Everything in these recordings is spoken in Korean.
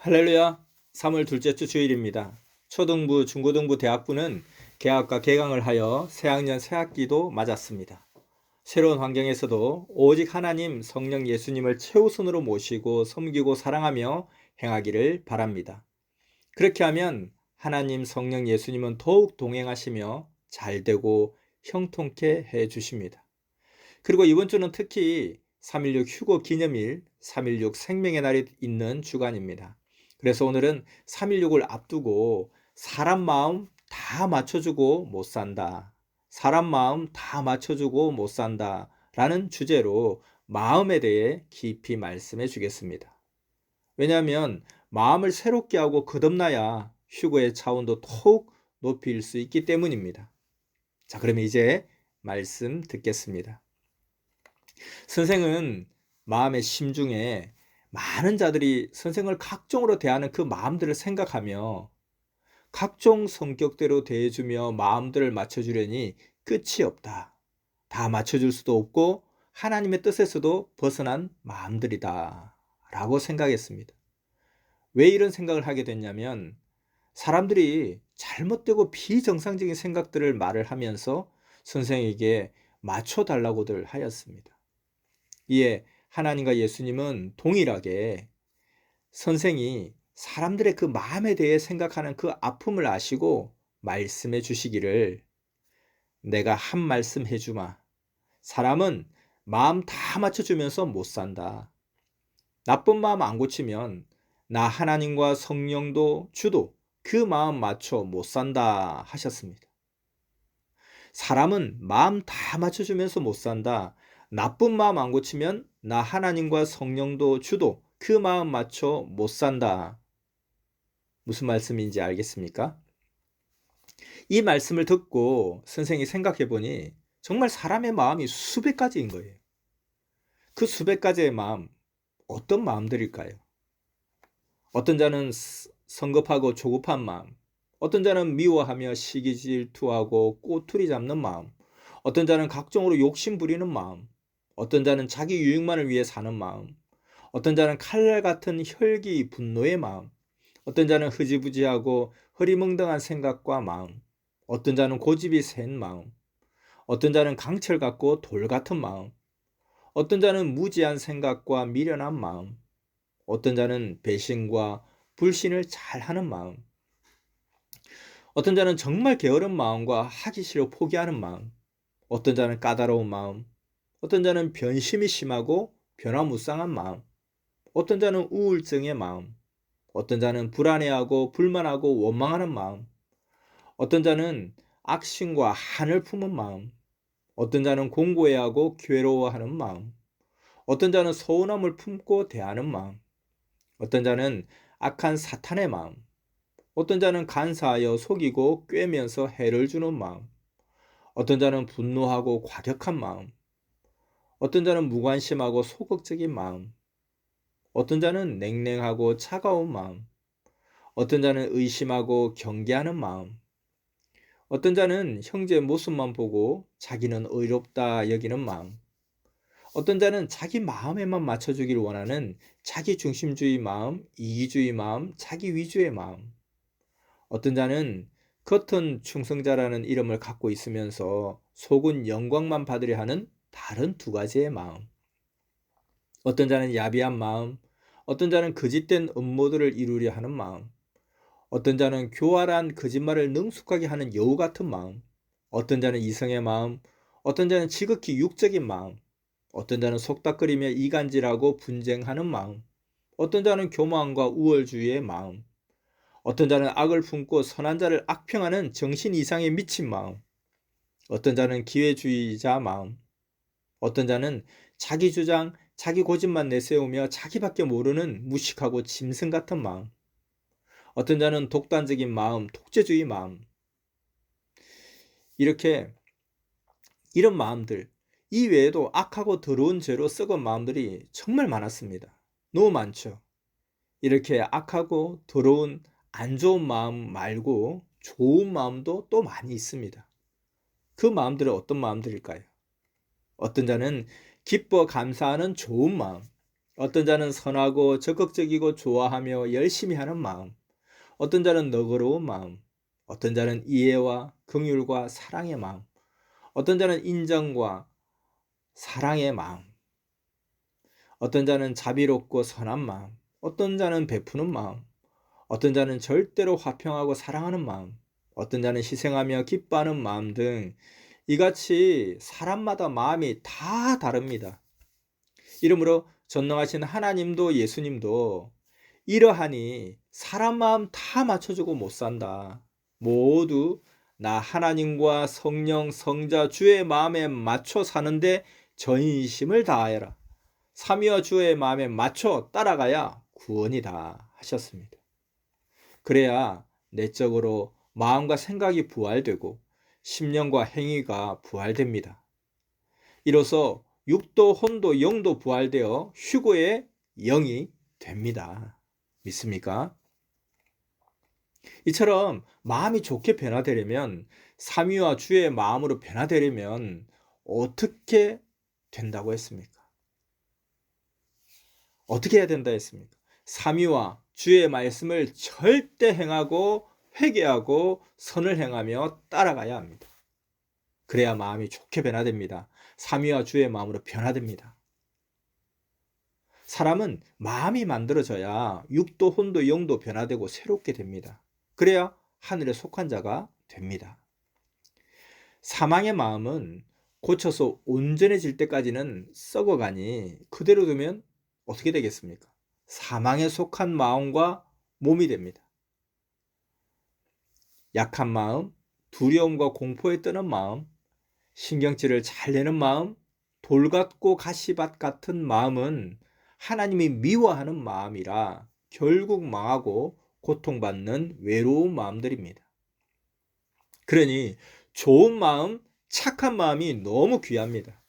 할렐루야. 3월 둘째 주 주일입니다. 초등부, 중고등부, 대학부는 개학과 개강을 하여 새학년 새학기도 맞았습니다. 새로운 환경에서도 오직 하나님, 성령 예수님을 최우선으로 모시고 섬기고 사랑하며 행하기를 바랍니다. 그렇게 하면 하나님, 성령 예수님은 더욱 동행하시며 잘되고 형통케 해 주십니다. 그리고 이번 주는 특히 3.16 휴거 기념일, 3.16 생명의 날이 있는 주간입니다. 그래서 오늘은 3.16을 앞두고 사람 마음 다 맞춰주고 못 산다. 사람 마음 다 맞춰주고 못 산다. 라는 주제로 마음에 대해 깊이 말씀해 주겠습니다. 왜냐하면 마음을 새롭게 하고 거듭나야 휴거의 차원도 더욱 높일 수 있기 때문입니다. 자, 그러면 이제 말씀 듣겠습니다. 선생은 마음의 심중에 많은 자들이 선생을 각종으로 대하는 그 마음들을 생각하며 각종 성격대로 대해주며 마음들을 맞춰주려니 끝이 없다. 다 맞춰줄 수도 없고 하나님의 뜻에서도 벗어난 마음들이다. 라고 생각했습니다. 왜 이런 생각을 하게 됐냐면 사람들이 잘못되고 비정상적인 생각들을 말을 하면서 선생에게 맞춰달라고들 하였습니다. 이에 하나님과 예수님은 동일하게 선생이 사람들의 그 마음에 대해 생각하는 그 아픔을 아시고 말씀해 주시기를 내가 한 말씀 해주마. 사람은 마음 다 맞춰주면서 못 산다. 나쁜 마음 안 고치면 나 하나님과 성령도 주도 그 마음 맞춰 못 산다 하셨습니다. 사람은 마음 다 맞춰주면서 못 산다. 나쁜 마음 안 고치면 나 하나님과 성령도 주도 그 마음 맞춰 못 산다. 무슨 말씀인지 알겠습니까? 이 말씀을 듣고 선생이 생각해 보니 정말 사람의 마음이 수백 가지인 거예요. 그 수백 가지의 마음, 어떤 마음들일까요? 어떤 자는 성급하고 조급한 마음, 어떤 자는 미워하며 시기 질투하고 꼬투리 잡는 마음, 어떤 자는 각종으로 욕심 부리는 마음, 어떤 자는 자기 유익만을 위해 사는 마음, 어떤 자는 칼날 같은 혈기 분노의 마음, 어떤 자는 흐지부지하고 흐리멍덩한 생각과 마음, 어떤 자는 고집이 센 마음, 어떤 자는 강철 같고 돌 같은 마음, 어떤 자는 무지한 생각과 미련한 마음, 어떤 자는 배신과 불신을 잘하는 마음, 어떤 자는 정말 게으른 마음과 하기 싫어 포기하는 마음, 어떤 자는 까다로운 마음, 어떤 자는 변심이 심하고 변화무쌍한 마음, 어떤 자는 우울증의 마음, 어떤 자는 불안해하고 불만하고 원망하는 마음, 어떤 자는 악심과 한을 품은 마음, 어떤 자는 공고해하고 괴로워하는 마음, 어떤 자는 서운함을 품고 대하는 마음, 어떤 자는 악한 사탄의 마음, 어떤 자는 간사하여 속이고 꿰면서 해를 주는 마음, 어떤 자는 분노하고 과격한 마음, 어떤 자는 무관심하고 소극적인 마음, 어떤 자는 냉랭하고 차가운 마음, 어떤 자는 의심하고 경계하는 마음, 어떤 자는 형제의 모습만 보고 자기는 의롭다 여기는 마음, 어떤 자는 자기 마음에만 맞춰주길 원하는 자기 중심주의 마음, 이기주의 마음, 자기 위주의 마음, 어떤 자는 겉은 충성자라는 이름을 갖고 있으면서 속은 영광만 받으려 하는 다른 두 가지의 마음, 어떤 자는 야비한 마음, 어떤 자는 거짓된 음모들을 이루려 하는 마음, 어떤 자는 교활한 거짓말을 능숙하게 하는 여우 같은 마음, 어떤 자는 이성의 마음, 어떤 자는 지극히 육적인 마음, 어떤 자는 속닥거리며 이간질하고 분쟁하는 마음, 어떤 자는 교만과 우월주의의 마음, 어떤 자는 악을 품고 선한 자를 악평하는 정신 이상에 미친 마음, 어떤 자는 기회주의자 마음, 어떤 자는 자기 주장, 자기 고집만 내세우며 자기밖에 모르는 무식하고 짐승 같은 마음, 어떤 자는 독단적인 마음, 독재주의 마음, 이렇게 이런 마음들, 이 외에도 악하고 더러운 죄로 썩은 마음들이 정말 많았습니다. 너무 많죠. 이렇게 악하고 더러운 안 좋은 마음 말고 좋은 마음도 또 많이 있습니다. 그 마음들은 어떤 마음들일까요? 어떤 자는 기뻐 감사하는 좋은 마음, 어떤 자는 선하고 적극적이고 좋아하며 열심히 하는 마음, 어떤 자는 너그러운 마음, 어떤 자는 이해와 긍휼과 사랑의 마음, 어떤 자는 인정과 사랑의 마음, 어떤 자는 자비롭고 선한 마음, 어떤 자는 베푸는 마음, 어떤 자는 절대로 화평하고 사랑하는 마음, 어떤 자는 희생하며 기뻐하는 마음 등 이같이 사람마다 마음이 다 다릅니다. 이러므로 전능하신 하나님도 예수님도 이러하니 사람 마음 다 맞춰주고 못 산다. 모두 나 하나님과 성령, 성자, 주의 마음에 맞춰 사는데 전심을 다하여라. 삼위와 주의 마음에 맞춰 따라가야 구원이다 하셨습니다. 그래야 내적으로 마음과 생각이 부활되고 심령과 행위가 부활됩니다. 이로써 육도, 혼도, 영도 부활되어 휴거의 영이 됩니다. 믿습니까? 이처럼 마음이 좋게 변화되려면, 삼위와 주의 마음으로 변화되려면 어떻게 된다고 했습니까? 어떻게 해야 된다 했습니까? 삼위와 주의 말씀을 절대 행하고 회개하고 선을 행하며 따라가야 합니다. 그래야 마음이 좋게 변화됩니다. 삼위와 주의 마음으로 변화됩니다. 사람은 마음이 만들어져야 육도, 혼도, 영도 변화되고 새롭게 됩니다. 그래야 하늘에 속한 자가 됩니다. 사망의 마음은 고쳐서 온전해질 때까지는 썩어가니 그대로 두면 어떻게 되겠습니까? 사망에 속한 마음과 몸이 됩니다. 약한 마음, 두려움과 공포에 떠는 마음, 신경질을 잘 내는 마음, 돌 같고 가시밭 같은 마음은 하나님이 미워하는 마음이라 결국 망하고 고통받는 외로운 마음들입니다. 그러니 좋은 마음, 착한 마음이 너무 귀합니다.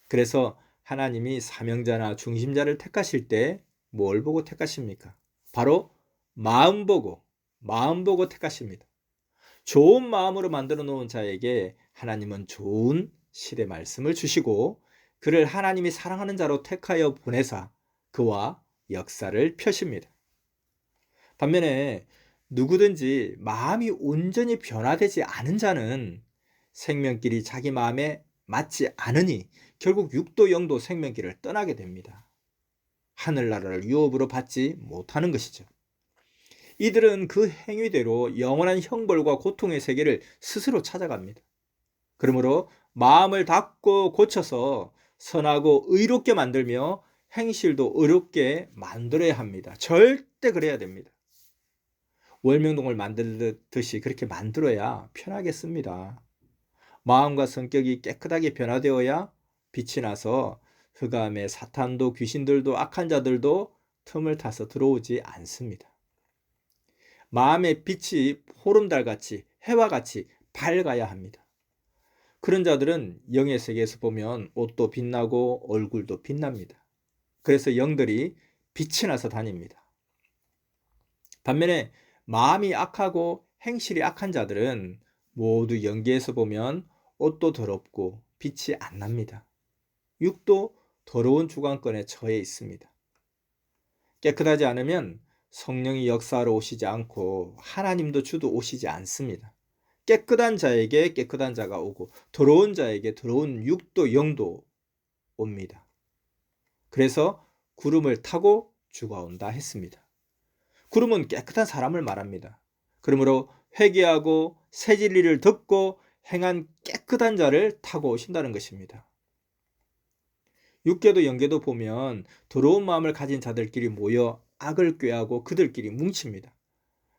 그래서 하나님이 사명자나 중심자를 택하실 때 뭘 보고 택하십니까? 바로 마음 보고 택하십니다. 좋은 마음으로 만들어 놓은 자에게 하나님은 좋은 실의 말씀을 주시고 그를 하나님이 사랑하는 자로 택하여 보내사 그와 역사를 펴십니다. 반면에 누구든지 마음이 온전히 변화되지 않은 자는 생명길이 자기 마음에 맞지 않으니 결국 육도 영도 생명길을 떠나게 됩니다. 하늘나라를 유업으로 받지 못하는 것이죠. 이들은 그 행위대로 영원한 형벌과 고통의 세계를 스스로 찾아갑니다. 그러므로 마음을 닫고 고쳐서 선하고 의롭게 만들며 행실도 의롭게 만들어야 합니다. 절대 그래야 됩니다. 월명동을 만들듯이 그렇게 만들어야 편하겠습니다. 마음과 성격이 깨끗하게 변화되어야 빛이 나서 흑암의 사탄도 귀신들도 악한 자들도 틈을 타서 들어오지 않습니다. 마음의 빛이 보름달같이 해와 같이 밝아야 합니다. 그런 자들은 영의 세계에서 보면 옷도 빛나고 얼굴도 빛납니다. 그래서 영들이 빛이 나서 다닙니다. 반면에 마음이 악하고 행실이 악한 자들은 모두 영계에서 보면 옷도 더럽고 빛이 안 납니다. 육도 더러운 주관권에 처해 있습니다. 깨끗하지 않으면 성령이 역사하러 오시지 않고 하나님도 주도 오시지 않습니다. 깨끗한 자에게 깨끗한 자가 오고 더러운 자에게 더러운 육도 영도 옵니다. 그래서 구름을 타고 주가 온다 했습니다. 구름은 깨끗한 사람을 말합니다. 그러므로 회개하고 새 진리를 듣고 행한 깨끗한 자를 타고 오신다는 것입니다. 육계도 영계도 보면 더러운 마음을 가진 자들끼리 모여 악을 꾀하고 그들끼리 뭉칩니다.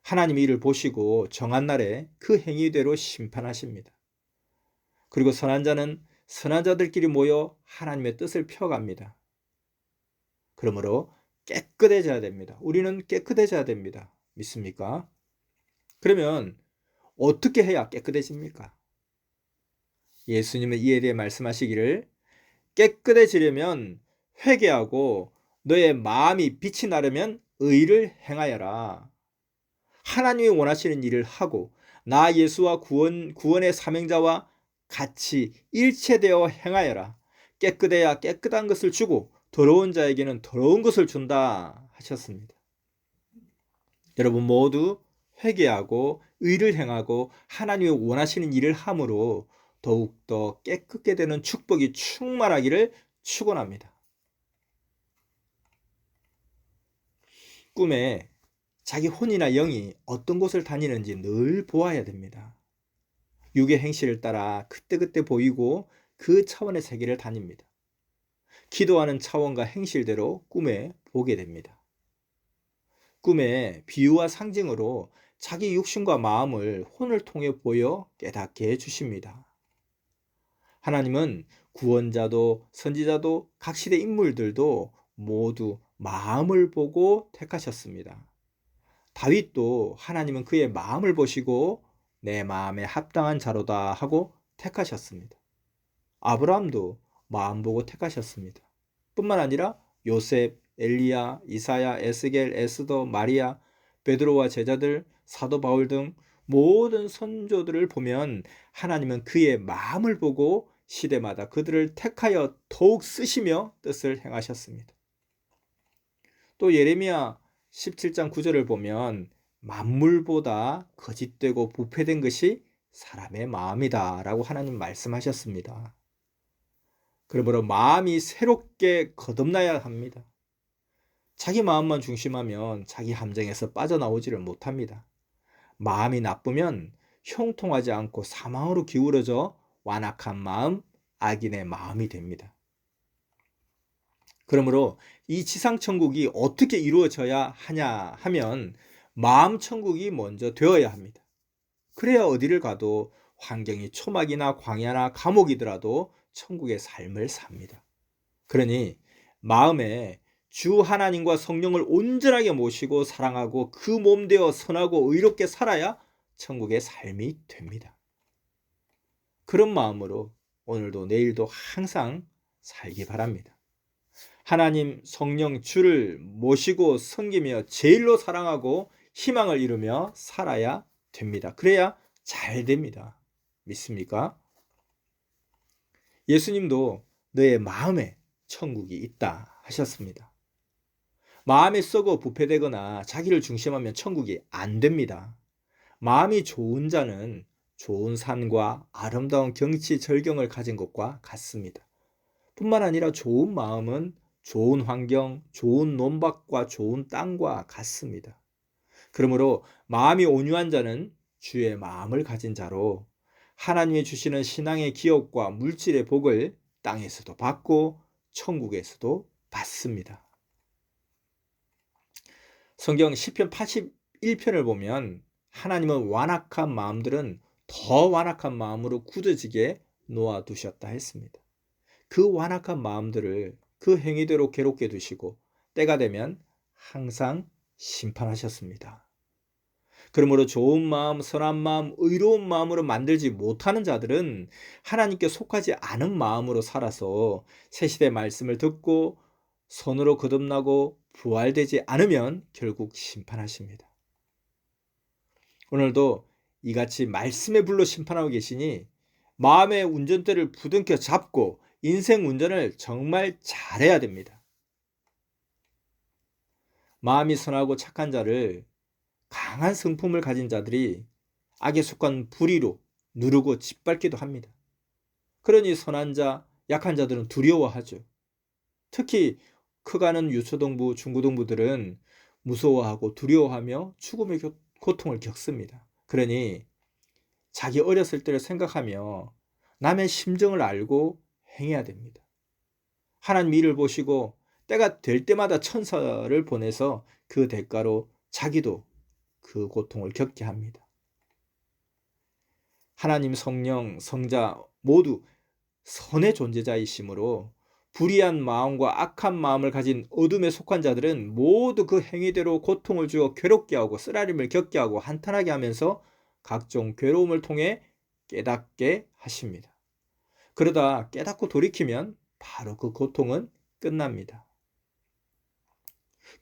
하나님이 이를 보시고 정한 날에 그 행위대로 심판하십니다. 그리고 선한 자는 선한 자들끼리 모여 하나님의 뜻을 펴갑니다. 그러므로 깨끗해져야 됩니다. 우리는 깨끗해져야 됩니다. 믿습니까? 그러면 어떻게 해야 깨끗해집니까? 예수님은 이에 대해 말씀하시기를 깨끗해지려면 회개하고 너의 마음이 빛이 나려면 의를 행하여라. 하나님이 원하시는 일을 하고 나 예수와 구원의 사명자와 같이 일체되어 행하여라. 깨끗해야 깨끗한 것을 주고 더러운 자에게는 더러운 것을 준다 하셨습니다. 여러분 모두 회개하고 의를 행하고 하나님이 원하시는 일을 함으로 더욱더 깨끗게 되는 축복이 충만하기를 축원합니다. 꿈에 자기 혼이나 영이 어떤 곳을 다니는지 늘 보아야 됩니다. 육의 행실을 따라 그때그때 보이고 그 차원의 세계를 다닙니다. 기도하는 차원과 행실대로 꿈에 보게 됩니다. 꿈에 비유와 상징으로 자기 육신과 마음을 혼을 통해 보여 깨닫게 해주십니다. 하나님은 구원자도 선지자도 각 시대 인물들도 모두 마음을 보고 택하셨습니다. 다윗도 하나님은 그의 마음을 보시고 내 마음에 합당한 자로다 하고 택하셨습니다. 아브라함도 마음 보고 택하셨습니다. 뿐만 아니라 요셉, 엘리야, 이사야, 에스겔, 에스더, 마리아, 베드로와 제자들, 사도 바울 등 모든 선조들을 보면 하나님은 그의 마음을 보고 시대마다 그들을 택하여 더욱 쓰시며 뜻을 행하셨습니다. 또 예레미야 17장 9절을 보면 만물보다 거짓되고 부패된 것이 사람의 마음이다 라고 하나님 말씀하셨습니다. 그러므로 마음이 새롭게 거듭나야 합니다. 자기 마음만 중심하면 자기 함정에서 빠져나오지를 못합니다. 마음이 나쁘면 형통하지 않고 사망으로 기울어져 완악한 마음, 악인의 마음이 됩니다. 그러므로 이 지상천국이 어떻게 이루어져야 하냐 하면 마음천국이 먼저 되어야 합니다. 그래야 어디를 가도 환경이 초막이나 광야나 감옥이더라도 천국의 삶을 삽니다. 그러니 마음에 주 하나님과 성령을 온전하게 모시고 사랑하고 그 몸 되어 선하고 의롭게 살아야 천국의 삶이 됩니다. 그런 마음으로 오늘도 내일도 항상 살기 바랍니다. 하나님 성령 주를 모시고 섬기며 제일로 사랑하고 희망을 이루며 살아야 됩니다. 그래야 잘 됩니다. 믿습니까? 예수님도 너의 마음에 천국이 있다 하셨습니다. 마음이 썩어 부패되거나 자기를 중심하면 천국이 안 됩니다. 마음이 좋은 자는 좋은 산과 아름다운 경치 절경을 가진 것과 같습니다. 뿐만 아니라 좋은 마음은 좋은 환경, 좋은 논밭과 좋은 땅과 같습니다. 그러므로 마음이 온유한 자는 주의 마음을 가진 자로 하나님이 주시는 신앙의 기업과 물질의 복을 땅에서도 받고 천국에서도 받습니다. 성경 시편 81편을 보면 하나님은 완악한 마음들은 더 완악한 마음으로 굳어지게 놓아두셨다 했습니다. 그 완악한 마음들을 그 행위대로 괴롭게 두시고 때가 되면 항상 심판하셨습니다. 그러므로 좋은 마음, 선한 마음, 의로운 마음으로 만들지 못하는 자들은 하나님께 속하지 않은 마음으로 살아서 새시대 말씀을 듣고 선으로 거듭나고 부활되지 않으면 결국 심판하십니다. 오늘도 이같이 말씀의 불로 심판하고 계시니 마음의 운전대를 부둥켜 잡고 인생 운전을 정말 잘해야 됩니다. 마음이 선하고 착한 자를 강한 성품을 가진 자들이 악에 속한 불의로 누르고 짓밟기도 합니다. 그러니 선한 자, 약한 자들은 두려워하죠. 특히 커가는 유초동부, 중고동부들은 무서워하고 두려워하며 죽음의 고통을 겪습니다. 그러니 자기 어렸을 때를 생각하며 남의 심정을 알고 행해야 됩니다. 하나님 일을 보시고 때가 될 때마다 천사를 보내서 그 대가로 자기도 그 고통을 겪게 합니다. 하나님 성령, 성자 모두 선의 존재자이시므로 불의한 마음과 악한 마음을 가진 어둠에 속한 자들은 모두 그 행위대로 고통을 주어 괴롭게 하고 쓰라림을 겪게 하고 한탄하게 하면서 각종 괴로움을 통해 깨닫게 하십니다. 그러다 깨닫고 돌이키면 바로 그 고통은 끝납니다.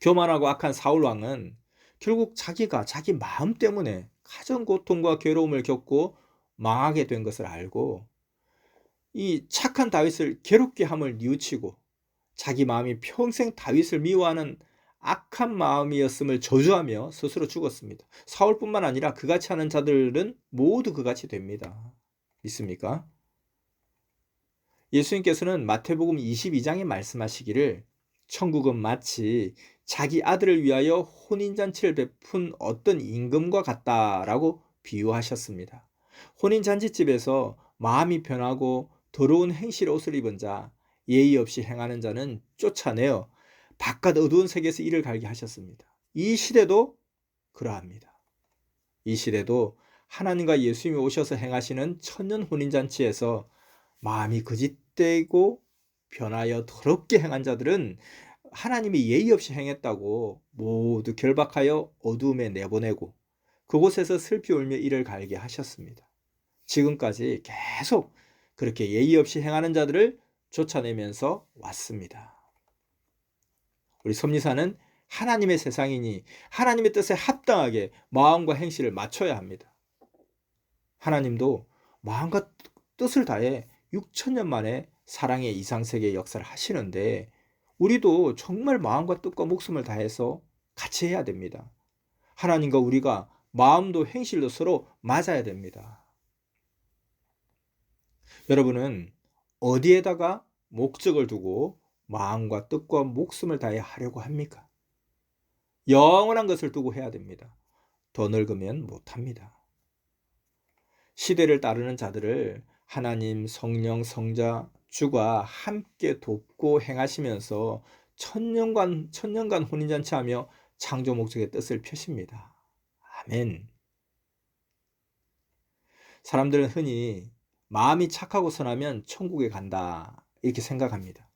교만하고 악한 사울 왕은 결국 자기가 자기 마음 때문에 가정 고통과 괴로움을 겪고 망하게 된 것을 알고 이 착한 다윗을 괴롭게 함을 뉘우치고 자기 마음이 평생 다윗을 미워하는 악한 마음이었음을 저주하며 스스로 죽었습니다. 사울뿐만 아니라 그같이 하는 자들은 모두 그같이 됩니다. 믿습니까? 예수님께서는 마태복음 22장에 말씀하시기를 천국은 마치 자기 아들을 위하여 혼인잔치를 베푼 어떤 임금과 같다라고 비유하셨습니다. 혼인잔치집에서 마음이 변하고 더러운 행실의 옷을 입은 자, 예의 없이 행하는 자는 쫓아내어 바깥 어두운 세계에서 이를 갈게 하셨습니다. 이 시대도 그러합니다. 이 시대도 하나님과 예수님이 오셔서 행하시는 천년 혼인잔치에서 마음이 거짓되고 변하여 더럽게 행한 자들은 하나님이 예의 없이 행했다고 모두 결박하여 어두움에 내보내고 그곳에서 슬피 울며 이를 갈게 하셨습니다. 지금까지 계속 그렇게 예의 없이 행하는 자들을 쫓아내면서 왔습니다. 우리 섭리사는 하나님의 세상이니 하나님의 뜻에 합당하게 마음과 행실을 맞춰야 합니다. 하나님도 마음과 뜻을 다해 6천년 만에 사랑의 이상세계의 역사를 하시는데 우리도 정말 마음과 뜻과 목숨을 다해서 같이 해야 됩니다. 하나님과 우리가 마음도 행실도 서로 맞아야 됩니다. 여러분은 어디에다가 목적을 두고 마음과 뜻과 목숨을 다해 하려고 합니까? 영원한 것을 두고 해야 됩니다. 더 늙으면 못합니다. 시대를 따르는 자들을 하나님, 성령, 성자, 주가 함께 돕고 행하시면서 천년간 혼인잔치하며 창조 목적의 뜻을 펴십니다. 아멘. 사람들은 흔히 마음이 착하고 선하면 천국에 간다 이렇게 생각합니다.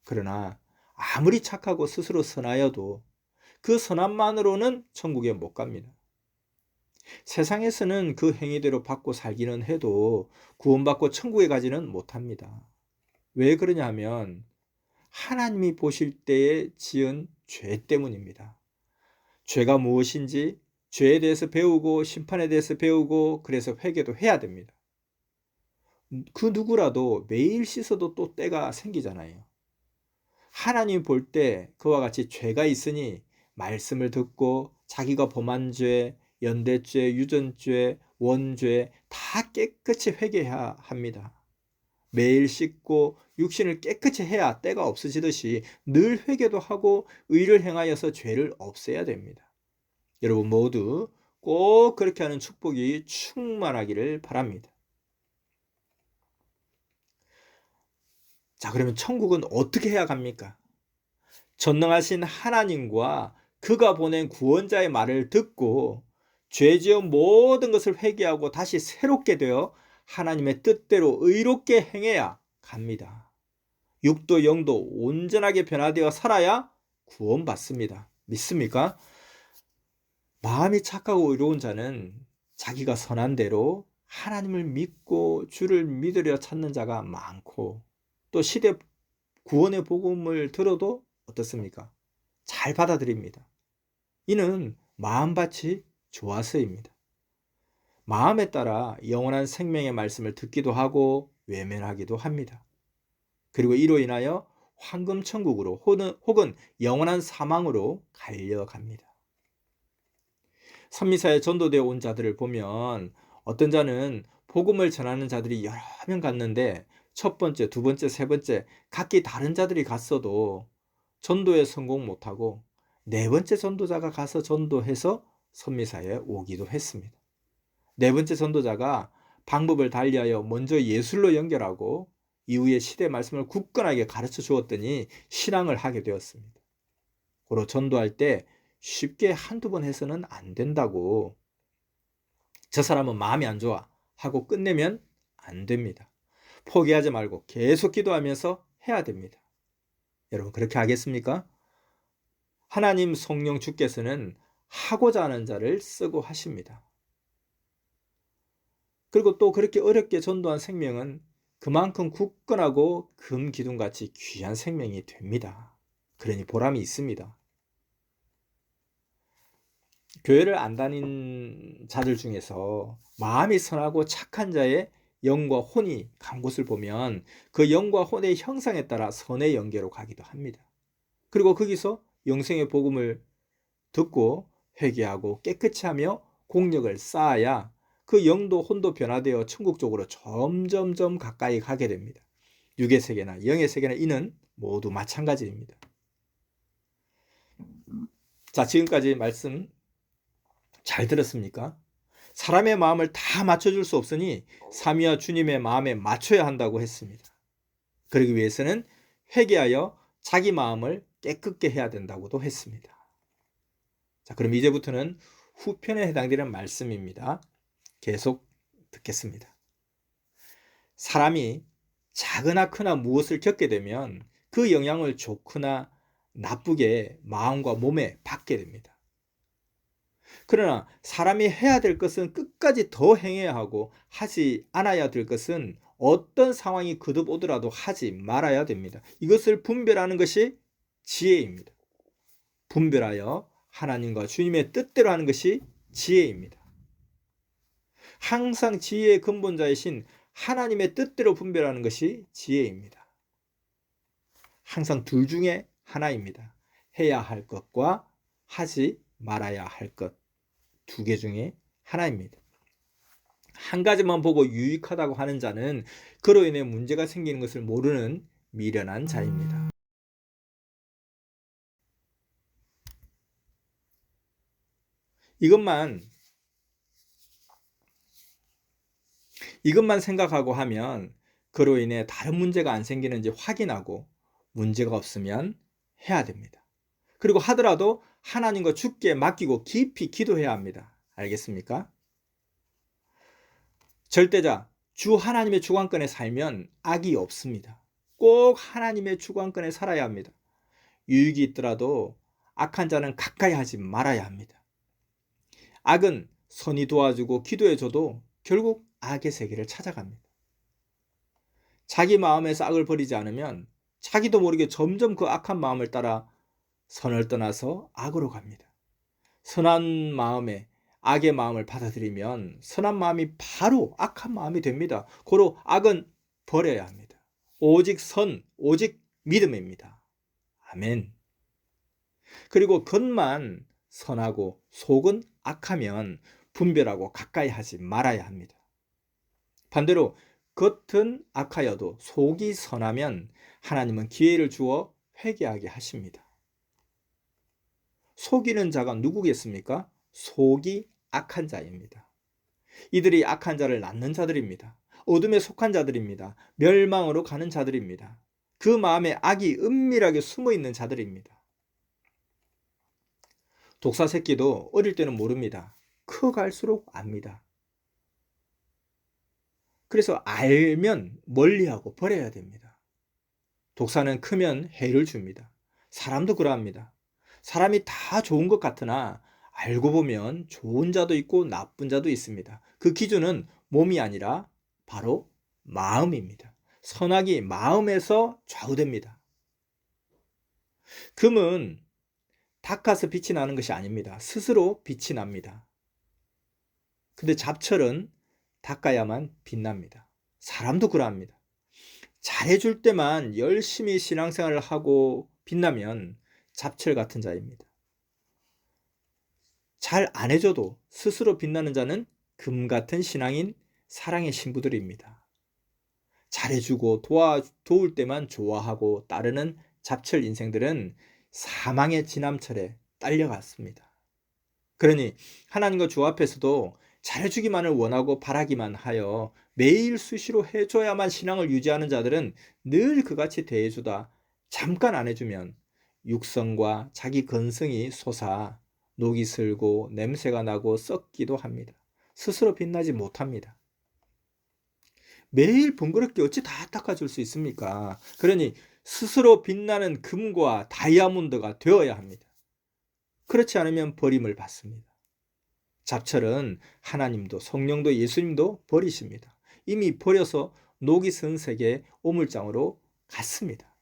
그러나 아무리 착하고 스스로 선하여도 그 선함만으로는 천국에 못 갑니다. 세상에서는 그 행위대로 받고 살기는 해도 구원받고 천국에 가지는 못합니다. 왜 그러냐 하면 하나님이 보실 때에 지은 죄 때문입니다. 죄가 무엇인지 죄에 대해서 배우고 심판에 대해서 배우고 그래서 회개도 해야 됩니다. 그 누구라도 매일 씻어도 또 때가 생기잖아요. 하나님 볼 때 그와 같이 죄가 있으니 말씀을 듣고 자기가 범한 죄, 연대죄, 유전죄, 원죄 다 깨끗이 회개해야 합니다. 매일 씻고 육신을 깨끗이 해야 때가 없어지듯이 늘 회개도 하고 의를 행하여서 죄를 없애야 됩니다. 여러분 모두 꼭 그렇게 하는 축복이 충만하기를 바랍니다. 자, 그러면 천국은 어떻게 해야 갑니까? 전능하신 하나님과 그가 보낸 구원자의 말을 듣고 죄 지은 모든 것을 회개하고 다시 새롭게 되어 하나님의 뜻대로 의롭게 행해야 갑니다. 육도 영도 온전하게 변화되어 살아야 구원받습니다. 믿습니까? 마음이 착하고 의로운 자는 자기가 선한 대로 하나님을 믿고 주를 믿으려 찾는 자가 많고 또 시대 구원의 복음을 들어도 어떻습니까? 잘 받아들입니다. 이는 마음밭이 좋아서입니다. 마음에 따라 영원한 생명의 말씀을 듣기도 하고 외면하기도 합니다. 그리고 이로 인하여 황금천국으로 혹은 영원한 사망으로 갈려갑니다. 선미사에 전도되어 온 자들을 보면 어떤 자는 복음을 전하는 자들이 여러 명 갔는데 첫 번째, 두 번째, 세 번째 각기 다른 자들이 갔어도 전도에 성공 못하고 네 번째 전도자가 가서 전도해서 선미사에 오기도 했습니다. 네 번째 전도자가 방법을 달리하여 먼저 예술로 연결하고 이후에 시대 말씀을 굳건하게 가르쳐 주었더니 신앙을 하게 되었습니다. 고로 전도할 때 쉽게 한두 번 해서는 안 된다고, 저 사람은 마음이 안 좋아 하고 끝내면 안 됩니다. 포기하지 말고 계속 기도하면서 해야 됩니다. 여러분 그렇게 하겠습니까? 하나님 성령 주께서는 하고자 하는 자를 쓰고 하십니다. 그리고 또 그렇게 어렵게 전도한 생명은 그만큼 굳건하고 금기둥같이 귀한 생명이 됩니다. 그러니 보람이 있습니다. 교회를 안 다닌 자들 중에서 마음이 선하고 착한 자의 영과 혼이 간 곳을 보면 그 영과 혼의 형상에 따라 선의 영계로 가기도 합니다. 그리고 거기서 영생의 복음을 듣고 회개하고 깨끗이 하며 공력을 쌓아야 그 영도 혼도 변화되어 천국 쪽으로 점점점 가까이 가게 됩니다. 육의 세계나 영의 세계나 이는 모두 마찬가지입니다. 자, 지금까지 말씀 잘 들었습니까? 사람의 마음을 다 맞춰줄 수 없으니 삼위와 주님의 마음에 맞춰야 한다고 했습니다. 그러기 위해서는 회개하여 자기 마음을 깨끗게 해야 된다고도 했습니다. 자, 그럼 이제부터는 후편에 해당되는 말씀입니다. 계속 듣겠습니다. 사람이 작으나 크나 무엇을 겪게 되면 그 영향을 좋거나 나쁘게 마음과 몸에 받게 됩니다. 그러나 사람이 해야 될 것은 끝까지 더 행해야 하고 하지 않아야 될 것은 어떤 상황이 거듭 오더라도 하지 말아야 됩니다. 이것을 분별하는 것이 지혜입니다. 분별하여 하나님과 주님의 뜻대로 하는 것이 지혜입니다. 항상 지혜의 근본자이신 하나님의 뜻대로 분별하는 것이 지혜입니다. 항상 둘 중에 하나입니다. 해야 할 것과 하지 말아야 할 것. 두 개 중에 하나입니다. 한 가지만 보고 유익하다고 하는 자는 그로 인해 문제가 생기는 것을 모르는 미련한 자입니다. 이것만 생각하고 하면 그로 인해 다른 문제가 안 생기는지 확인하고 문제가 없으면 해야 됩니다. 그리고 하더라도 하나님과 주께 맡기고 깊이 기도해야 합니다. 알겠습니까? 절대자, 주 하나님의 주관권에 살면 악이 없습니다. 꼭 하나님의 주관권에 살아야 합니다. 유익이 있더라도 악한 자는 가까이 하지 말아야 합니다. 악은 선이 도와주고 기도해줘도 결국 악의 세계를 찾아갑니다. 자기 마음에서 악을 버리지 않으면 자기도 모르게 점점 그 악한 마음을 따라 선을 떠나서 악으로 갑니다. 선한 마음에 악의 마음을 받아들이면 선한 마음이 바로 악한 마음이 됩니다. 고로 악은 버려야 합니다. 오직 선, 오직 믿음입니다. 아멘. 그리고 겉만 선하고 속은 악하면 분별하고 가까이 하지 말아야 합니다. 반대로 겉은 악하여도 속이 선하면 하나님은 기회를 주어 회개하게 하십니다. 속이는 자가 누구겠습니까? 속이 악한 자입니다. 이들이 악한 자를 낳는 자들입니다. 어둠에 속한 자들입니다. 멸망으로 가는 자들입니다. 그 마음에 악이 은밀하게 숨어 있는 자들입니다. 독사 새끼도 어릴 때는 모릅니다. 커갈수록 압니다. 그래서 알면 멀리하고 버려야 됩니다. 독사는 크면 해를 줍니다. 사람도 그러합니다. 사람이 다 좋은 것 같으나 알고 보면 좋은 자도 있고 나쁜 자도 있습니다. 그 기준은 몸이 아니라 바로 마음입니다. 선악이 마음에서 좌우됩니다. 금은 닦아서 빛이 나는 것이 아닙니다. 스스로 빛이 납니다. 근데 잡철은 닦아야만 빛납니다. 사람도 그러합니다. 잘해줄 때만 열심히 신앙생활을 하고 빛나면 잡철 같은 자입니다. 잘 안 해줘도 스스로 빛나는 자는 금 같은 신앙인 사랑의 신부들입니다. 잘해주고 도울 때만 좋아하고 따르는 잡철 인생들은 사망의 지남철에 딸려갔습니다. 그러니 하나님과 주 앞에서도 잘해주기만을 원하고 바라기만 하여 매일 수시로 해줘야만 신앙을 유지하는 자들은 늘 그같이 대해주다 잠깐 안 해주면 육성과 자기 건성이 솟아 녹이 슬고 냄새가 나고 썩기도 합니다. 스스로 빛나지 못합니다. 매일 번거롭게 어찌 다 닦아줄 수 있습니까? 그러니 스스로 빛나는 금과 다이아몬드가 되어야 합니다. 그렇지 않으면 버림을 받습니다. 잡철은 하나님도 성령도 예수님도 버리십니다. 이미 버려서 녹이 쓴 세계 오물장으로 갔습니다.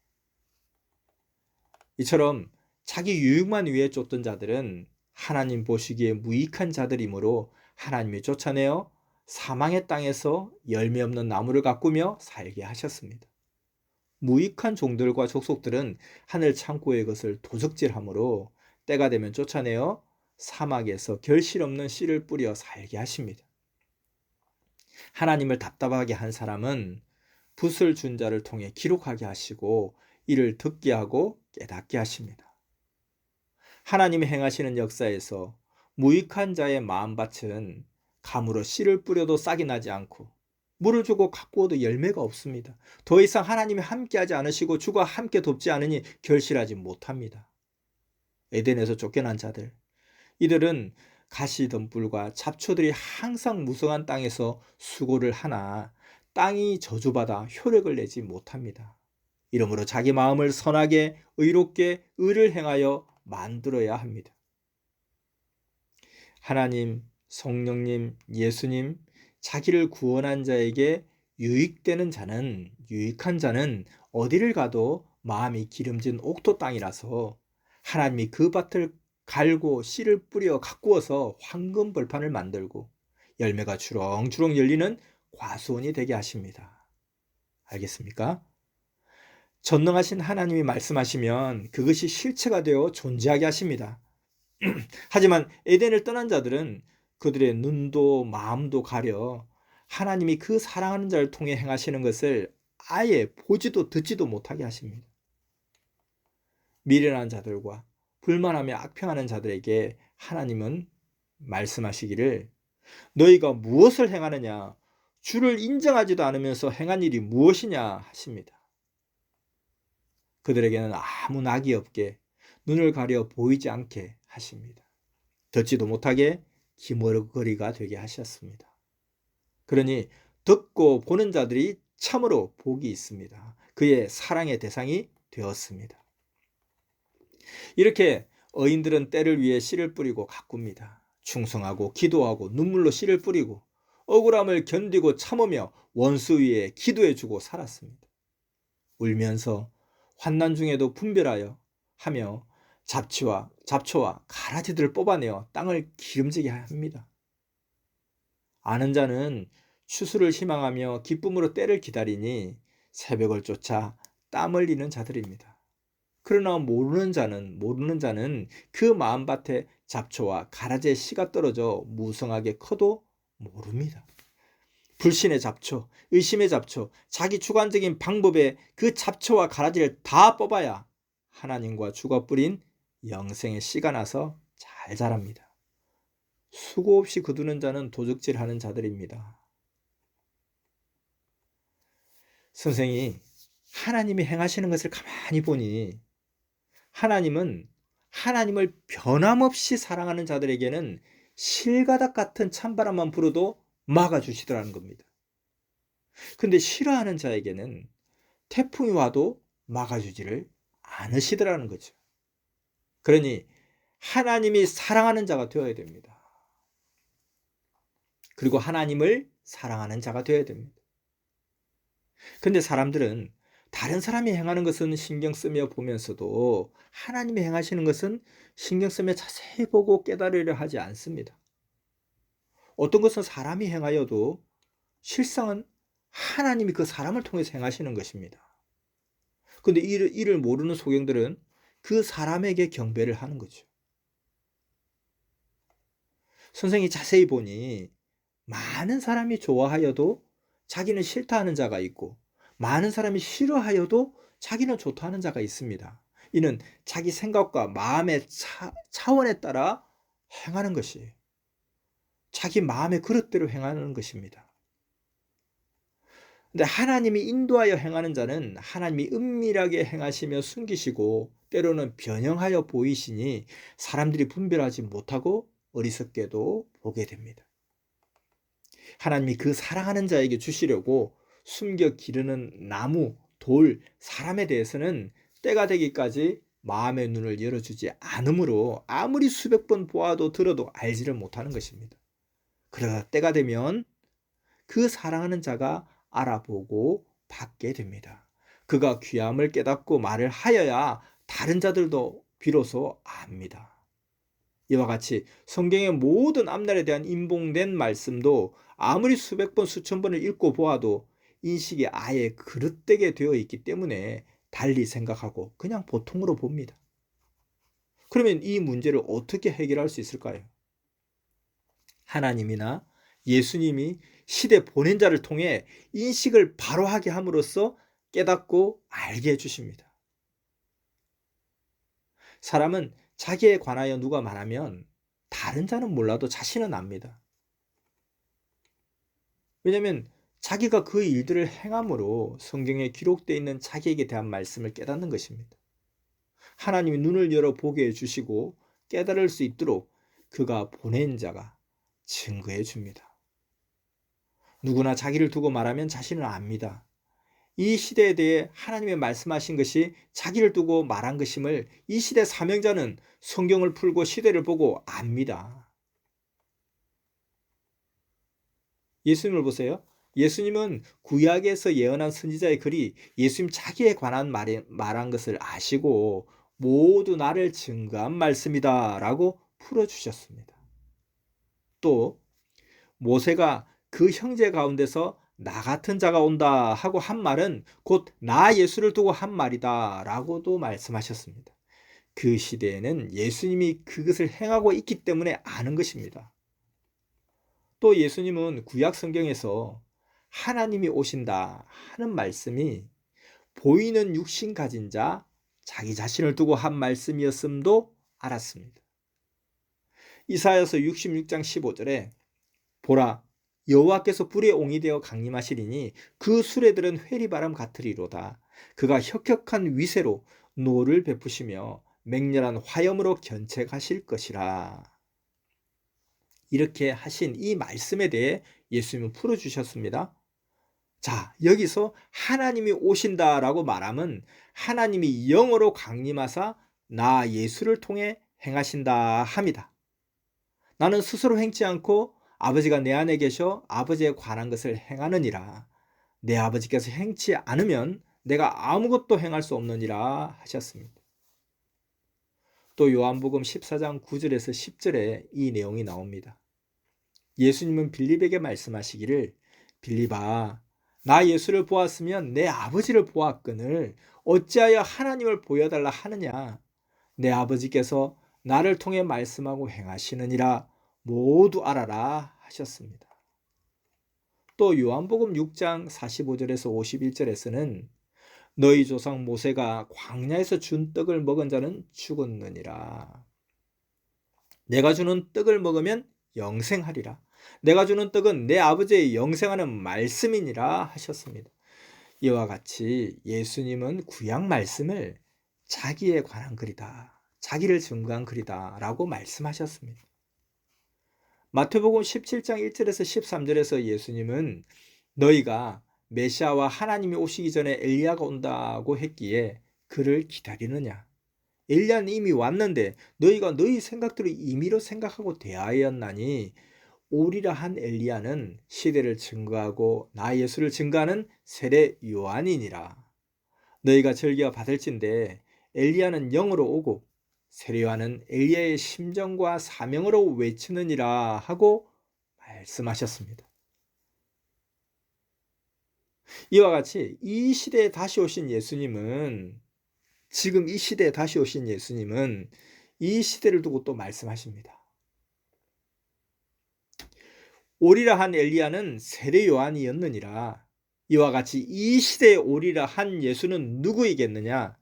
이처럼 자기 유익만 위해 쫓던 자들은 하나님 보시기에 무익한 자들이므로 하나님이 쫓아내어 사망의 땅에서 열매 없는 나무를 가꾸며 살게 하셨습니다. 무익한 종들과 족속들은 하늘 창고의 것을 도적질하므로 때가 되면 쫓아내어 사막에서 결실 없는 씨를 뿌려 살게 하십니다. 하나님을 답답하게 한 사람은 붓을 준 자를 통해 기록하게 하시고 이를 듣게 하고 깨닫게 하십니다. 하나님이 행하시는 역사에서 무익한 자의 마음밭은 가물어 씨를 뿌려도 싹이 나지 않고 물을 주고 가꾸어도 열매가 없습니다. 더 이상 하나님이 함께하지 않으시고 주가 함께 돕지 않으니 결실하지 못합니다. 에덴에서 쫓겨난 자들, 이들은 가시덤불과 잡초들이 항상 무성한 땅에서 수고를 하나 땅이 저주받아 효력을 내지 못합니다. 이러므로 자기 마음을 선하게 의롭게 의를 행하여 만들어야 합니다. 하나님, 성령님, 예수님, 자기를 구원한 자에게 유익한 자는 어디를 가도 마음이 기름진 옥토 땅이라서 하나님이 그 밭을 갈고 씨를 뿌려 가꾸어서 황금 벌판을 만들고 열매가 주렁주렁 열리는 과수원이 되게 하십니다. 알겠습니까? 전능하신 하나님이 말씀하시면 그것이 실체가 되어 존재하게 하십니다. 하지만 에덴을 떠난 자들은 그들의 눈도 마음도 가려 하나님이 그 사랑하는 자를 통해 행하시는 것을 아예 보지도 듣지도 못하게 하십니다. 미련한 자들과 불만하며 악평하는 자들에게 하나님은 말씀하시기를 너희가 무엇을 행하느냐? 주를 인정하지도 않으면서 행한 일이 무엇이냐 하십니다. 그들에게는 아무 낙이 없게 눈을 가려 보이지 않게 하십니다. 듣지도 못하게 기머거리가 되게 하셨습니다. 그러니 듣고 보는 자들이 참으로 복이 있습니다. 그의 사랑의 대상이 되었습니다. 이렇게 의인들은 때를 위해 씨를 뿌리고 가꿉니다. 충성하고 기도하고 눈물로 씨를 뿌리고 억울함을 견디고 참으며 원수 위에 기도해주고 살았습니다. 울면서 환난 중에도 분별하여 하며 잡초와 가라지들을 뽑아내어 땅을 기름지게 합니다. 아는 자는 추수를 희망하며 기쁨으로 때를 기다리니 새벽을 쫓아 땀 흘리는 자들입니다. 그러나 모르는 자는 그 마음밭에 잡초와 가라지의 씨가 떨어져 무성하게 커도 모릅니다. 불신의 잡초, 의심의 잡초, 자기 주관적인 방법에 그 잡초와 가라지를 다 뽑아야 하나님과 주가 뿌린 영생의 씨가 나서 잘 자랍니다. 수고 없이 거두는 자는 도적질하는 자들입니다. 선생이 하나님이 행하시는 것을 가만히 보니 하나님은 하나님을 변함없이 사랑하는 자들에게는 실가닥 같은 찬바람만 불어도 막아주시더라는 겁니다. 근데 싫어하는 자에게는 태풍이 와도 막아주지를 않으시더라는 거죠. 그러니 하나님이 사랑하는 자가 되어야 됩니다. 그리고 하나님을 사랑하는 자가 되어야 됩니다. 근데 사람들은 다른 사람이 행하는 것은 신경 쓰며 보면서도 하나님이 행하시는 것은 신경 쓰며 자세히 보고 깨달으려 하지 않습니다. 어떤 것은 사람이 행하여도 실상은 하나님이 그 사람을 통해서 행하시는 것입니다. 근데 이를 모르는 소경들은 그 사람에게 경배를 하는 거죠. 선생이 자세히 보니 많은 사람이 좋아하여도 자기는 싫다 하는 자가 있고 많은 사람이 싫어하여도 자기는 좋다 하는 자가 있습니다. 이는 자기 생각과 마음의 차원에 따라 행하는 것이에요. 자기 마음의 그릇대로 행하는 것입니다. 근데 하나님이 인도하여 행하는 자는 하나님이 은밀하게 행하시며 숨기시고 때로는 변형하여 보이시니 사람들이 분별하지 못하고 어리석게도 보게 됩니다. 하나님이 그 사랑하는 자에게 주시려고 숨겨 기르는 나무, 돌, 사람에 대해서는 때가 되기까지 마음의 눈을 열어주지 않으므로 아무리 수백 번 보아도 들어도 알지를 못하는 것입니다. 그러다 때가 되면 그 사랑하는 자가 알아보고 받게 됩니다. 그가 귀함을 깨닫고 말을 하여야 다른 자들도 비로소 압니다. 이와 같이 성경의 모든 앞날에 대한 인봉된 말씀도 아무리 수백 번 수천 번을 읽고 보아도 인식이 아예 그릇되게 되어 있기 때문에 달리 생각하고 그냥 보통으로 봅니다. 그러면 이 문제를 어떻게 해결할 수 있을까요? 하나님이나 예수님이 시대 보낸자를 통해 인식을 바로 하게 함으로써 깨닫고 알게 해주십니다. 사람은 자기에 관하여 누가 말하면 다른 자는 몰라도 자신은 압니다. 왜냐하면 자기가 그 일들을 행함으로 성경에 기록되어 있는 자기에게 대한 말씀을 깨닫는 것입니다. 하나님이 눈을 열어 보게 해주시고 깨달을 수 있도록 그가 보낸 자가 증거해 줍니다. 누구나 자기를 두고 말하면 자신을 압니다. 이 시대에 대해 하나님의 말씀하신 것이 자기를 두고 말한 것임을 이 시대 사명자는 성경을 풀고 시대를 보고 압니다. 예수님을 보세요. 예수님은 구약에서 예언한 선지자의 글이 예수님 자기에 관한 말한 것을 아시고 모두 나를 증거한 말씀이다 라고 풀어주셨습니다. 또 모세가 그 형제 가운데서 나 같은 자가 온다 하고 한 말은 곧 나 예수를 두고 한 말이다 라고도 말씀하셨습니다. 그 시대에는 예수님이 그것을 행하고 있기 때문에 아는 것입니다. 또 예수님은 구약 성경에서 하나님이 오신다 하는 말씀이 보이는 육신 가진 자, 자기 자신을 두고 한 말씀이었음도 알았습니다. 이사야서 66장 15절에 보라, 여호와께서 불의 옹이 되어 강림하시리니 그 수레들은 회리바람 같으리로다. 그가 혁혁한 위세로 노를 베푸시며 맹렬한 화염으로 견책하실 것이라. 이렇게 하신 이 말씀에 대해 예수님은 풀어주셨습니다. 자, 여기서 하나님이 오신다라고 말하면 하나님이 영으로 강림하사 나 예수를 통해 행하신다 합니다. 나는 스스로 행치 않고 아버지가 내 안에 계셔 아버지에 관한 것을 행하느니라. 내 아버지께서 행치 않으면 내가 아무것도 행할 수 없느니라 하셨습니다. 또 요한복음 14장 9절에서 10절에 이 내용이 나옵니다. 예수님은 빌립에게 말씀하시기를 빌립아, 나 예수를 보았으면 내 아버지를 보았거늘 어찌하여 하나님을 보여달라 하느냐. 내 아버지께서 나를 통해 말씀하고 행하시느니라 모두 알아라 하셨습니다. 또 요한복음 6장 45절에서 51절에서는 너희 조상 모세가 광야에서 준 떡을 먹은 자는 죽었느니라. 내가 주는 떡을 먹으면 영생하리라. 내가 주는 떡은 내 아버지의 영생하는 말씀이니라 하셨습니다. 이와 같이 예수님은 구약 말씀을 자기에 관한 글이다, 자기를 증거한 글이다 라고 말씀하셨습니다. 마태복음 17장 1절에서 13절에서 예수님은 너희가 메시아와 하나님이 오시기 전에 엘리야가 온다고 했기에 그를 기다리느냐. 엘리야는 이미 왔는데 너희가 너희 생각대로 임의로 생각하고 대하였나니 오리라 한 엘리야는 시대를 증거하고 나 예수를 증거하는 세례 요한이니라. 너희가 절기가 받을진대 엘리야는 영으로 오고 세례 요한은 엘리야의 심정과 사명으로 외치느니라 하고 말씀하셨습니다. 이와 같이 이 시대에 다시 오신 예수님은 지금 이 시대에 다시 오신 예수님은 이 시대를 두고 또 말씀하십니다. 오리라 한 엘리야는 세례 요한이었느니라. 이와 같이 이 시대에 오리라 한 예수는 누구이겠느냐?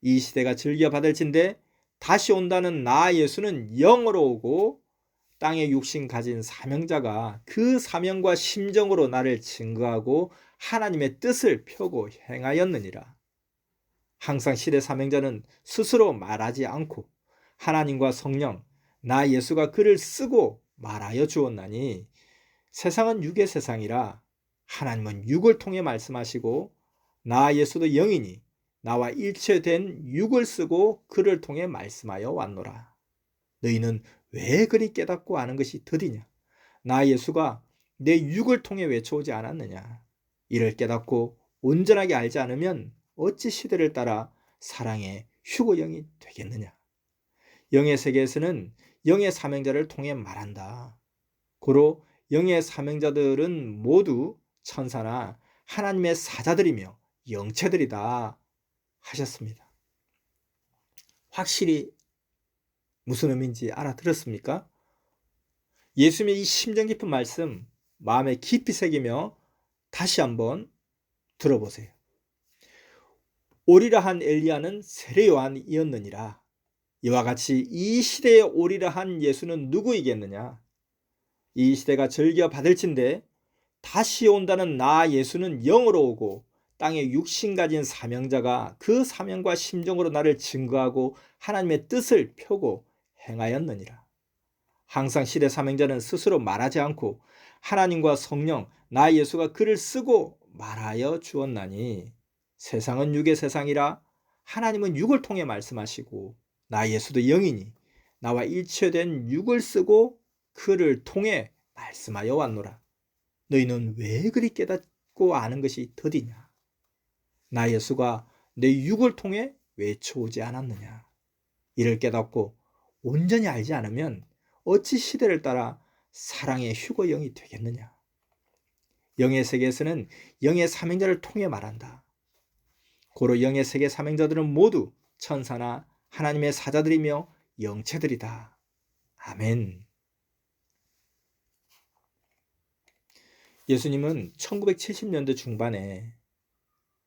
이 시대가 즐겨 받을진대 다시 온다는 나 예수는 영으로 오고 땅에 육신 가진 사명자가 그 사명과 심정으로 나를 증거하고 하나님의 뜻을 펴고 행하였느니라. 항상 시대 사명자는 스스로 말하지 않고 하나님과 성령, 나 예수가 그를 쓰고 말하여 주었나니 세상은 육의 세상이라 하나님은 육을 통해 말씀하시고 나 예수도 영이니 나와 일체된 육을 쓰고 그를 통해 말씀하여 왔노라. 너희는 왜 그리 깨닫고 아는 것이 더디냐? 나 예수가 내 육을 통해 외쳐오지 않았느냐? 이를 깨닫고 온전하게 알지 않으면 어찌 시대를 따라 사랑의 휴거영이 되겠느냐? 영의 세계에서는 영의 사명자를 통해 말한다. 고로 영의 사명자들은 모두 천사나 하나님의 사자들이며 영체들이다 하셨습니다. 확실히 무슨 의미인지 알아들었습니까? 예수님의 이 심정 깊은 말씀 마음에 깊이 새기며 다시 한번 들어보세요. 오리라 한 엘리야는 세례 요한이었느니라. 이와 같이 이 시대에 오리라 한 예수는 누구이겠느냐? 이 시대가 즐겨 받을진대 다시 온다는 나 예수는 영으로 오고 땅에 육신 가진 사명자가 그 사명과 심정으로 나를 증거하고 하나님의 뜻을 펴고 행하였느니라. 항상 시대 사명자는 스스로 말하지 않고 하나님과 성령 나 예수가 글을 쓰고 말하여 주었나니 세상은 육의 세상이라 하나님은 육을 통해 말씀하시고 나 예수도 영이니 나와 일체된 육을 쓰고 그를 통해 말씀하여 왔노라. 너희는 왜 그리 깨닫고 아는 것이 더디냐? 나 예수가 내 육을 통해 외쳐오지 않았느냐? 이를 깨닫고 온전히 알지 않으면 어찌 시대를 따라 사랑의 휴거 영이 되겠느냐? 영의 세계에서는 영의 사명자를 통해 말한다. 고로 영의 세계 사명자들은 모두 천사나 하나님의 사자들이며 영체들이다. 아멘. 예수님은 1970년대 중반에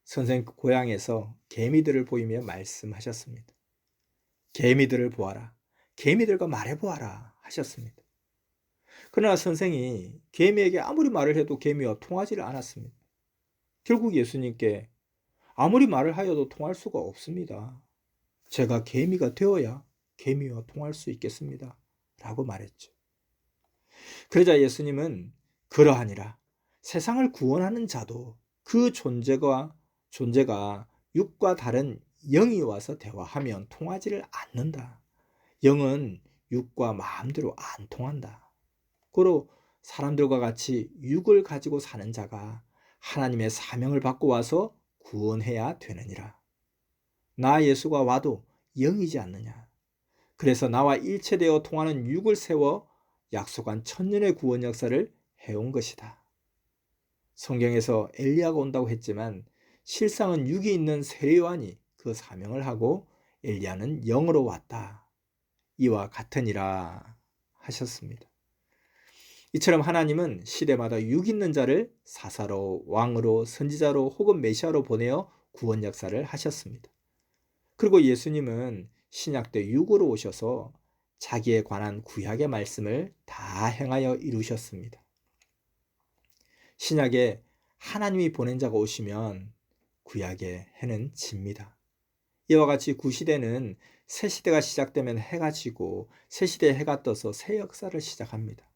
선생 고향에서 개미들을 보이며 말씀하셨습니다. 개미들을 보아라. 개미들과 말해보아라 하셨습니다. 그러나 선생이 개미에게 아무리 말을 해도 개미와 통하지를 않았습니다. 결국 예수님께 아무리 말을 하여도 통할 수가 없습니다. 제가 개미가 되어야 개미와 통할 수 있겠습니다. 라고 말했죠. 그러자 예수님은 그러하니라. 세상을 구원하는 자도 그 존재가 육과 다른 영이 와서 대화하면 통하지를 않는다. 영은 육과 마음대로 안 통한다. 고로 사람들과 같이 육을 가지고 사는 자가 하나님의 사명을 받고 와서 구원해야 되느니라. 나 예수가 와도 영이지 않느냐. 그래서 나와 일체되어 통하는 육을 세워 약속한 천년의 구원 역사를 해온 것이다. 성경에서 엘리야가 온다고 했지만 실상은 육이 있는 세례 요한이 그 사명을 하고 엘리야는 영으로 왔다. 이와 같으니라 하셨습니다. 이처럼 하나님은 시대마다 육 있는 자를 사사로, 왕으로, 선지자로 혹은 메시아로 보내어 구원 역사를 하셨습니다. 그리고 예수님은 신약 때 육으로 오셔서 자기에 관한 구약의 말씀을 다 행하여 이루셨습니다. 신약에 하나님이 보낸 자가 오시면 구약의 해는 집니다. 이와 같이 구시대는 새 시대가 시작되면 해가 지고 새 시대에 해가 떠서 새 역사를 시작합니다.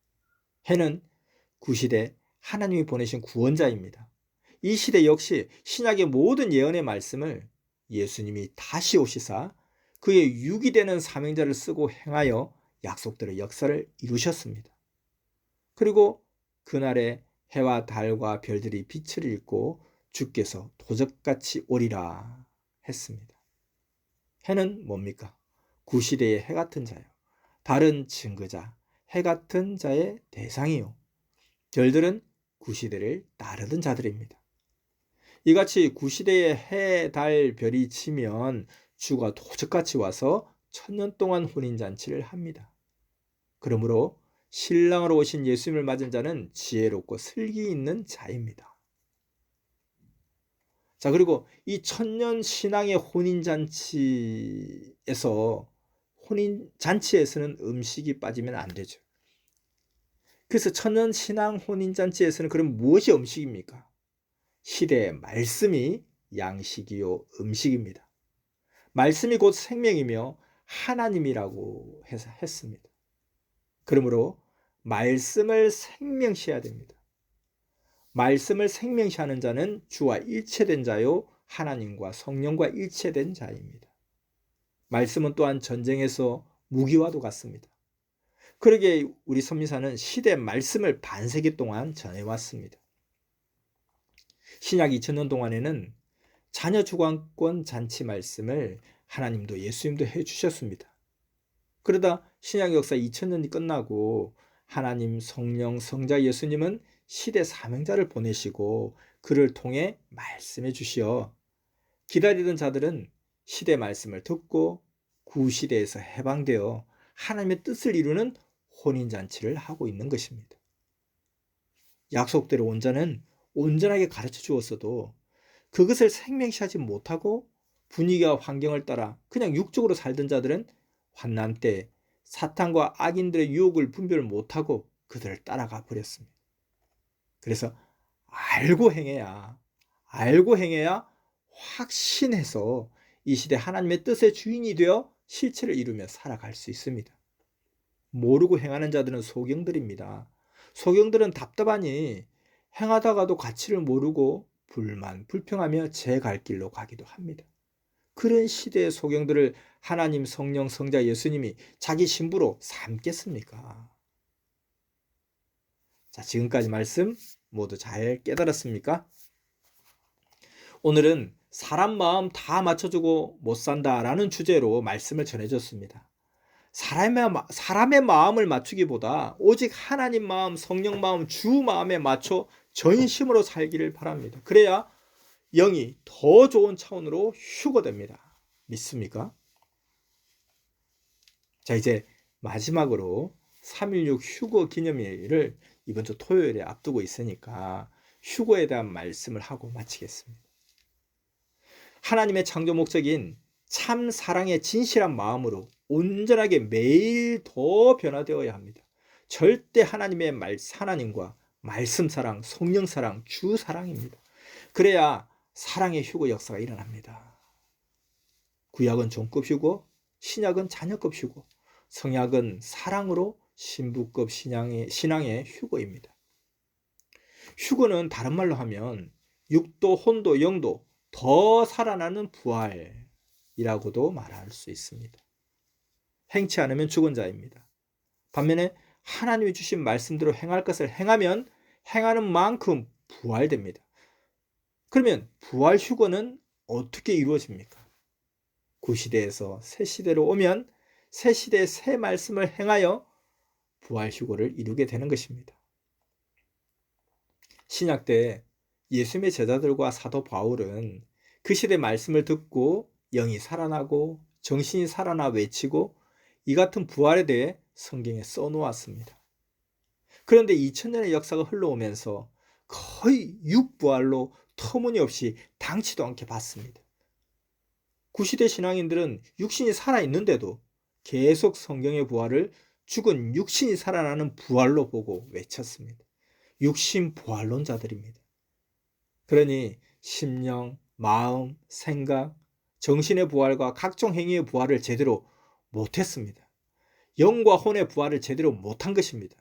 해는 구시대 하나님이 보내신 구원자입니다. 이 시대 역시 신약의 모든 예언의 말씀을 예수님이 다시 오시사 그의 육이 되는 사명자를 쓰고 행하여 약속들의 역사를 이루셨습니다. 그리고 그날에 해와 달과 별들이 빛을 잃고 주께서 도적같이 오리라 했습니다. 해는 뭡니까? 구시대의 해 같은 자요. 달은 증거자, 해 같은 자의 대상이요. 별들은 구시대를 따르던 자들입니다. 이같이 구시대의 해, 달, 별이 치면 주가 도적같이 와서 천년 동안 혼인잔치를 합니다. 그러므로 신랑으로 오신 예수님을 맞은 자는 지혜롭고 슬기 있는 자입니다. 자, 그리고 이 천년 신앙의 혼인잔치에서는 음식이 빠지면 안 되죠. 그래서 천년 신앙 혼인잔치에서는 그럼 무엇이 음식입니까? 시대의 말씀이 양식이요 음식입니다. 말씀이 곧 생명이며 하나님이라고 했습니다. 그러므로 말씀을 생명시해야 됩니다. 말씀을 생명시하는 자는 주와 일체된 자요 하나님과 성령과 일체된 자입니다. 말씀은 또한 전쟁에서 무기와도 같습니다. 그러기에 우리 선미사는 시대 말씀을 반세기 동안 전해왔습니다. 신약 2000년 동안에는 자녀 주관권 잔치 말씀을 하나님도 예수님도 해주셨습니다. 그러다 신약 역사 2000년이 끝나고 하나님, 성령, 성자 예수님은 시대 사명자를 보내시고 그를 통해 말씀해 주시어 기다리던 자들은 시대 말씀을 듣고 구시대에서 해방되어 하나님의 뜻을 이루는 혼인잔치를 하고 있는 것입니다. 약속대로 온 자는 온전하게 가르쳐 주었어도 그것을 생명시하지 못하고 분위기와 환경을 따라 그냥 육적으로 살던 자들은 환난 때 사탄과 악인들의 유혹을 분별 못하고 그들을 따라가 버렸습니다. 그래서 알고 행해야 확신해서 이 시대 하나님의 뜻의 주인이 되어 실체를 이루며 살아갈 수 있습니다. 모르고 행하는 자들은 소경들입니다. 소경들은 답답하니 행하다가도 가치를 모르고 불만, 불평하며 제 갈 길로 가기도 합니다. 그런 시대의 소경들을 하나님, 성령, 성자 예수님이 자기 신부로 삼겠습니까? 자, 지금까지 말씀 모두 잘 깨달았습니까? 오늘은 사람 마음 다 맞춰주고 못 산다라는 주제로 말씀을 전해줬습니다. 사람의 마음을 맞추기보다 오직 하나님 마음, 성령 마음, 주 마음에 맞춰 전심으로 살기를 바랍니다. 그래야 영이 더 좋은 차원으로 휴거됩니다. 믿습니까? 자, 이제 마지막으로 3.16 휴거 기념일을 이번 주 토요일에 앞두고 있으니까 휴거에 대한 말씀을 하고 마치겠습니다. 하나님의 창조 목적인 참 사랑의 진실한 마음으로 온전하게 매일 더 변화되어야 합니다. 절대 하나님과 말씀 사랑, 성령 사랑, 주 사랑입니다. 그래야 사랑의 휴거 역사가 일어납니다. 구약은 종급 휴거, 신약은 자녀급 휴거, 성약은 사랑으로 신부급 신앙의 휴거입니다. 휴거는 다른 말로 하면 육도, 혼도, 영도 더 살아나는 부활이라고도 말할 수 있습니다. 행치 않으면 죽은 자입니다. 반면에 하나님이 주신 말씀대로 행할 것을 행하면 행하는 만큼 부활됩니다. 그러면 부활 휴거는 어떻게 이루어집니까? 구시대에서 새시대로 오면 새시대의 새 말씀을 행하여 부활 휴거를 이루게 되는 것입니다. 신약 때 예수님의 제자들과 사도 바울은 그 시대 말씀을 듣고 영이 살아나고 정신이 살아나 외치고 이 같은 부활에 대해 성경에 써놓았습니다. 그런데 2000년의 역사가 흘러오면서 거의 육부활로 터무니없이 당치도 않게 봤습니다. 구시대 신앙인들은 육신이 살아있는데도 계속 성경의 부활을 죽은 육신이 살아나는 부활로 보고 외쳤습니다. 육신 부활론자들입니다. 그러니 심령, 마음, 생각, 정신의 부활과 각종 행위의 부활을 제대로 못했습니다. 영과 혼의 부활을 제대로 못한 것입니다.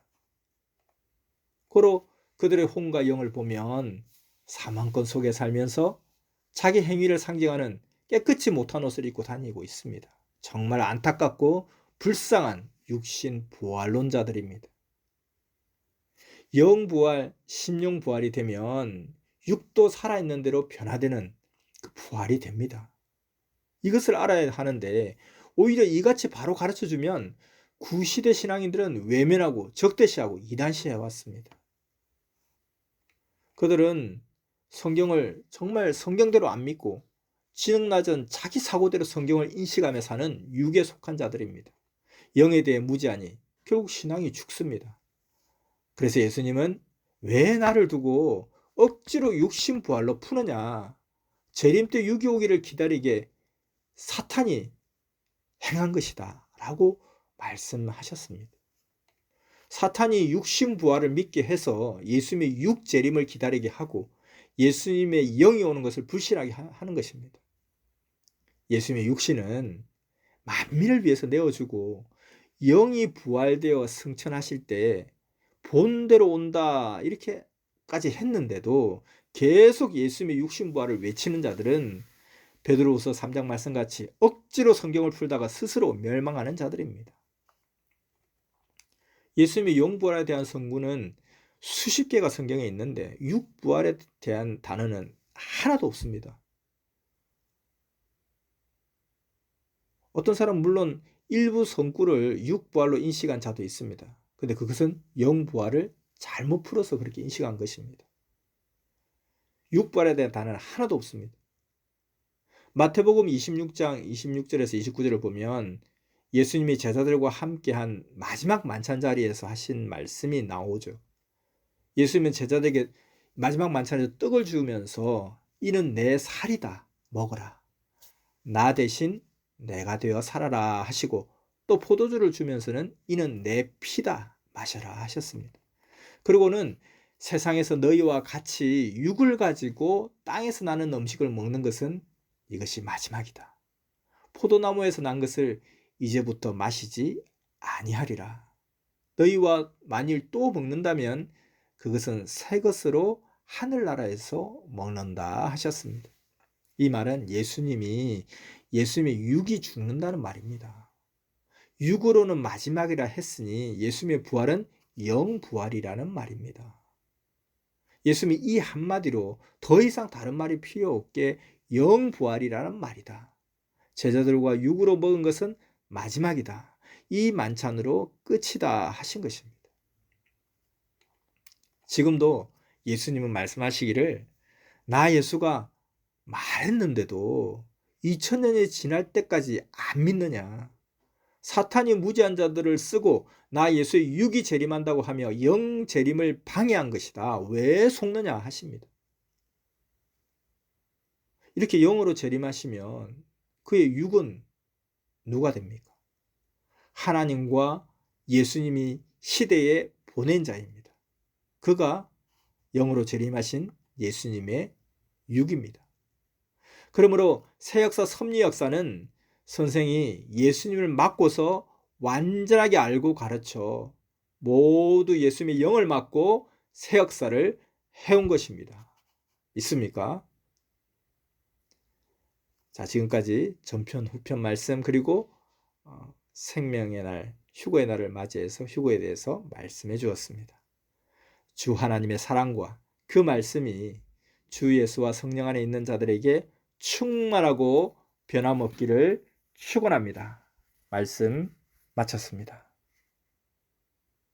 고로 그들의 혼과 영을 보면 사망권 속에 살면서 자기 행위를 상징하는 깨끗이 못한 옷을 입고 다니고 있습니다. 정말 안타깝고 불쌍한 육신 부활론자들입니다. 영 부활, 심령 부활이 되면 육도 살아있는 대로 변화되는 그 부활이 됩니다. 이것을 알아야 하는데 오히려 이같이 바로 가르쳐주면 구시대 신앙인들은 외면하고 적대시하고 이단시해왔습니다. 그들은 성경을 정말 성경대로 안 믿고 지능 낮은 자기 사고대로 성경을 인식하며 사는 육에 속한 자들입니다. 영에 대해 무지하니 결국 신앙이 죽습니다. 그래서 예수님은 왜 나를 두고 억지로 육신 부활로 푸느냐, 재림 때 육이 오기를 기다리게 사탄이 행한 것이다 라고 말씀하셨습니다. 사탄이 육신 부활을 믿게 해서 예수님의 육재림을 기다리게 하고 예수님의 영이 오는 것을 불신하게 하는 것입니다. 예수님의 육신은 만민을 위해서 내어주고 영이 부활되어 승천하실 때 본대로 온다 이렇게까지 했는데도 계속 예수님의 육신 부활을 외치는 자들은 베드로후서 3장 말씀같이 억지로 성경을 풀다가 스스로 멸망하는 자들입니다. 예수님의 영부활에 대한 선구는 수십 개가 성경에 있는데 육부활에 대한 단어는 하나도 없습니다. 어떤 사람은 물론 일부 성구를 육부활로 인식한 자도 있습니다. 근데 그것은 영부활을 잘못 풀어서 그렇게 인식한 것입니다. 육부활에 대한 단어는 하나도 없습니다. 마태복음 26장 26절에서 29절을 보면 예수님이 제자들과 함께한 마지막 만찬 자리에서 하신 말씀이 나오죠. 예수님은 제자들에게 마지막 만찬에서 떡을 주면서 이는 내 살이다, 먹어라. 나 대신 내가 되어 살아라 하시고, 또 포도주를 주면서는 이는 내 피다, 마셔라 하셨습니다. 그리고는 세상에서 너희와 같이 육을 가지고 땅에서 나는 음식을 먹는 것은 이것이 마지막이다. 포도나무에서 난 것을 이제부터 마시지 아니하리라. 너희와 만일 또 먹는다면 그것은 새 것으로 하늘나라에서 먹는다 하셨습니다. 이 말은 예수님의 육이 죽는다는 말입니다. 육으로는 마지막이라 했으니 예수님의 부활은 영부활이라는 말입니다. 예수님이 이 한마디로 더 이상 다른 말이 필요 없게 영부활이라는 말이다. 제자들과 육으로 먹은 것은 마지막이다. 이 만찬으로 끝이다 하신 것입니다. 지금도 예수님은 말씀하시기를 나 예수가 말했는데도 2000년이 지날 때까지 안 믿느냐. 사탄이 무지한 자들을 쓰고 나 예수의 육이 재림한다고 하며 영 재림을 방해한 것이다. 왜 속느냐 하십니다. 이렇게 영으로 재림하시면 그의 육은 누가 됩니까? 하나님과 예수님이 시대에 보낸 자입니다. 그가 영으로 재림하신 예수님의 육입니다. 그러므로 새역사 섭리 역사는 선생이 예수님을 맡고서 완전하게 알고 가르쳐 모두 예수님의 영을 맡고 새 역사를 해온 것입니다. 있습니까? 자, 지금까지 전편, 후편 말씀 그리고 생명의 날, 휴거의 날을 맞이해서 휴거에 대해서 말씀해 주었습니다. 주 하나님의 사랑과 그 말씀이 주 예수와 성령 안에 있는 자들에게 충만하고 변함없기를 축원합니다. 말씀 마쳤습니다.